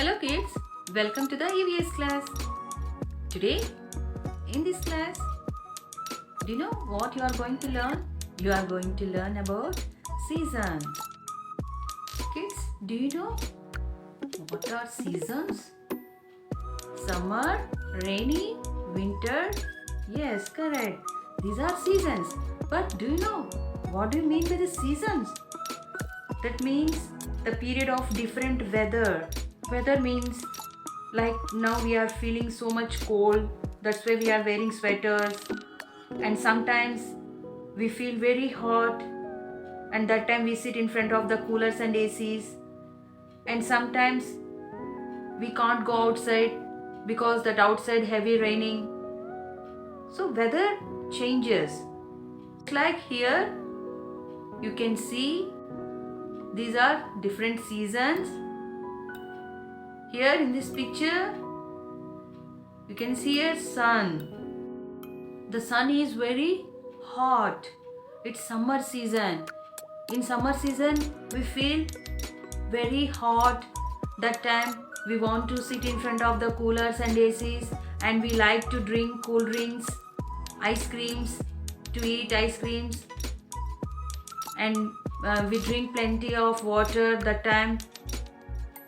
Hello kids, welcome to the EVS class. Today in this class, do you know what you are going to learn? You are going to learn about seasons. Kids, do you know what are seasons? Summer, rainy, winter? Yes, correct. These are seasons. But do you know what do you mean by the seasons? That means the period of different weather. Weather means like now we are feeling so much cold, that's why we are wearing sweaters, and sometimes we feel very hot, and that time we sit in front of the coolers and ACs, and sometimes we can't go outside because that outside heavy raining. So weather changes. Like here you can see these are different seasons. Here in this picture, you can see a sun. The sun is very hot. It's summer season. In summer season, we feel very hot. That time we want to sit in front of the coolers and ACs, and we like to drink cool drinks, ice creams, to eat ice creams, and we drink plenty of water that time.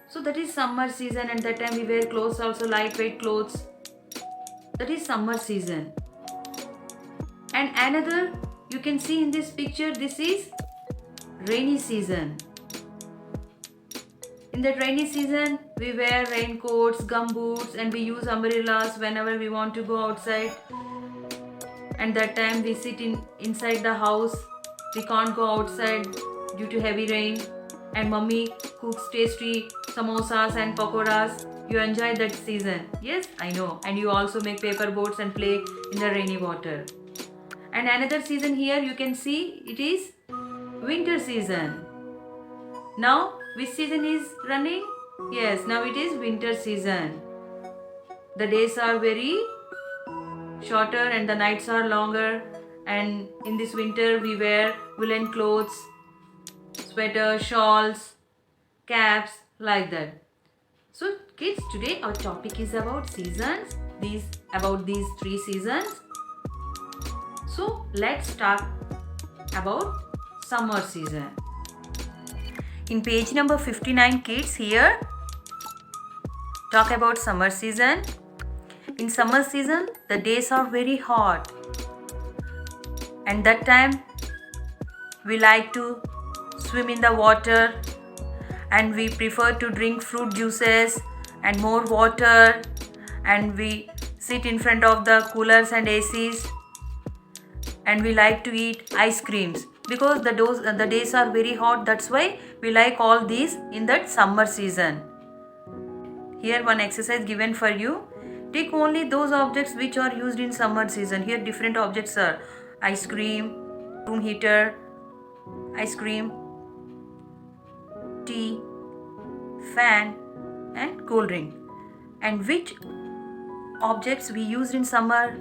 So that is summer season, and that time we wear clothes also, lightweight clothes. That is summer season. And another you can see in this picture, this is rainy season. In that rainy season, we wear raincoats, gumboots, and we use umbrellas whenever we want to go outside. And that time we sit inside the house. We can't go outside due to heavy rain. And mummy cooks tasty samosas and pakoras. You enjoy that season. Yes, I know. And you also make paper boats and play in the rainy water. And another season here you can see, it is winter season. Now which season is running? Yes, now it is winter season. The days are very shorter and the nights are longer. And in this winter we wear woolen clothes, sweaters, shawls, caps, like that. So kids, today our topic is about seasons, about these three seasons. So let's start about summer season. In page number 59, kids, here talk about summer season. In summer season, the days are very hot, and that time we like to swim in the water, and we prefer to drink fruit juices and more water, and we sit in front of the coolers and ACs, and we like to eat ice creams because the days are very hot. That's why we like all these in that summer season. Here one exercise given for you. Take only those objects which are used in summer season. Here different objects are ice cream, room heater, ice cream, tea, fan, and cool drink. And which objects we used in summer?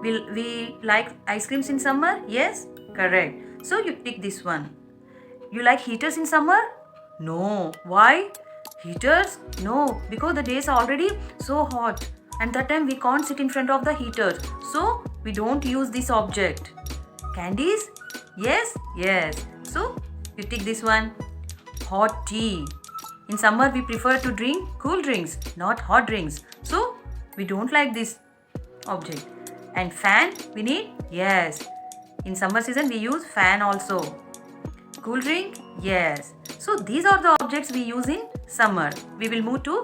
We like ice creams in summer? Yes, correct. So you pick this one. You like heaters in summer? No. Why? Heaters? No, because the days are already so hot, and that time we can't sit in front of the heaters. So we don't use this object. Candies? Yes, yes. So you take this one. Hot tea. In summer we prefer to drink cool drinks, not hot drinks. So we don't like this object. And fan we need? Yes. In summer season we use fan also. Cool drink? Yes. So these are the objects we use in summer. We will move to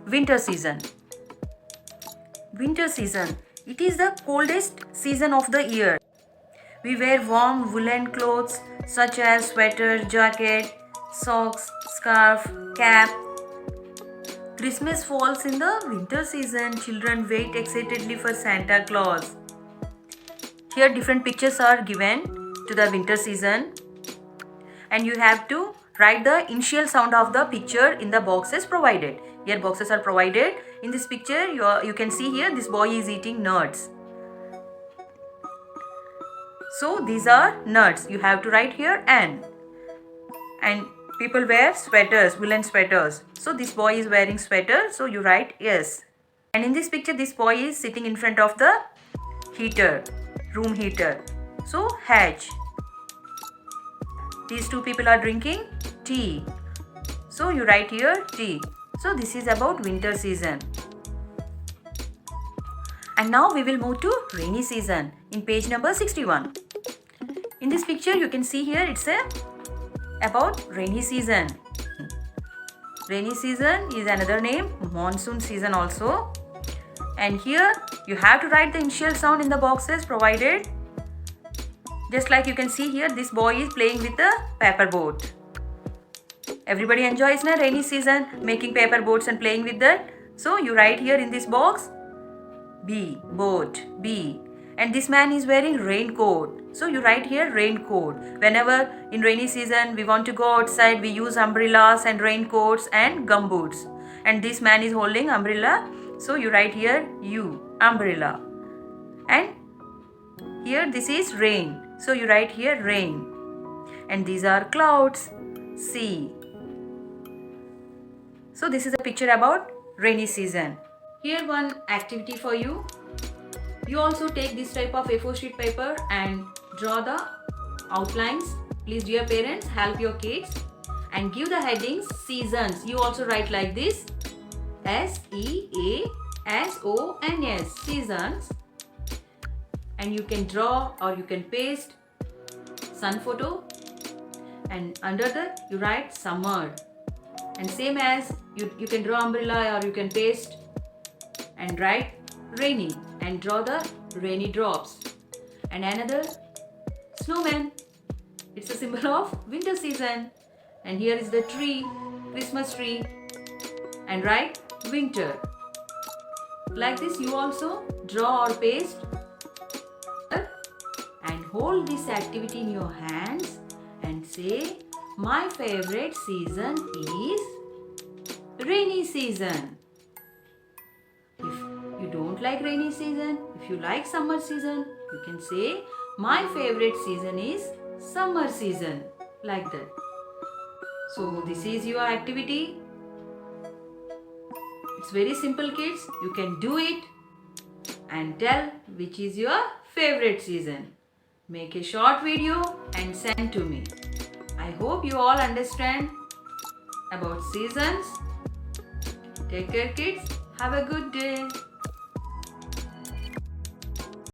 winter season. Winter season. It is the coldest season of the year. We wear warm woolen clothes such as sweater, jacket, socks, scarf, cap. Christmas falls in the winter season. Children wait excitedly for Santa Claus. Here different pictures are given to the winter season, and you have to write the initial sound of the picture in the boxes provided. Here boxes are provided. In this picture you can see here this boy is eating nuts. So these are nuts. You have to write here and people wear sweaters, woolen sweaters. So this boy is wearing sweater, so you write yes. And in this picture, this boy is sitting in front of the heater, room heater. So H. These two people are drinking tea. So you write here tea. So this is about winter season. And now we will move to rainy season in page number 61. In this picture you can see here it's about rainy season. Rainy season is another name, monsoon season also. And here you have to write the initial sound in the boxes provided. Just like you can see here, this boy is playing with the paper boat. Everybody enjoys na rainy season, making paper boats and playing with that. So you write here in this box B, boat, B. And this man is wearing raincoat. So you write here raincoat. Whenever in rainy season we want to go outside, we use umbrellas and raincoats and gumboots. And this man is holding umbrella. So you write here U, umbrella. And here this is rain. So you write here rain. And these are clouds, C. So this is a picture about rainy season. Here one activity for you. You also take this type of A4 sheet paper and draw the outlines. Please, dear parents, help your kids and give the headings seasons. You also write like this, SEASONS, seasons. And you can draw or you can paste sun photo, and under that you write summer. And same as you can draw umbrella or you can paste and write rainy and draw the rainy drops. And another snowman. It's a symbol of winter season. And here is the tree, Christmas tree, and write winter. Like this you also draw or paste and hold this activity in your hands and say, my favorite season is rainy season. If you don't like rainy season, if you like summer season, you can say, my favorite season is summer season. Like that. So this is your activity. It's very simple, kids. You can do it and tell which is your favorite season. Make a short video and send to me. I hope you all understand about seasons. Take care, kids. Have a good day.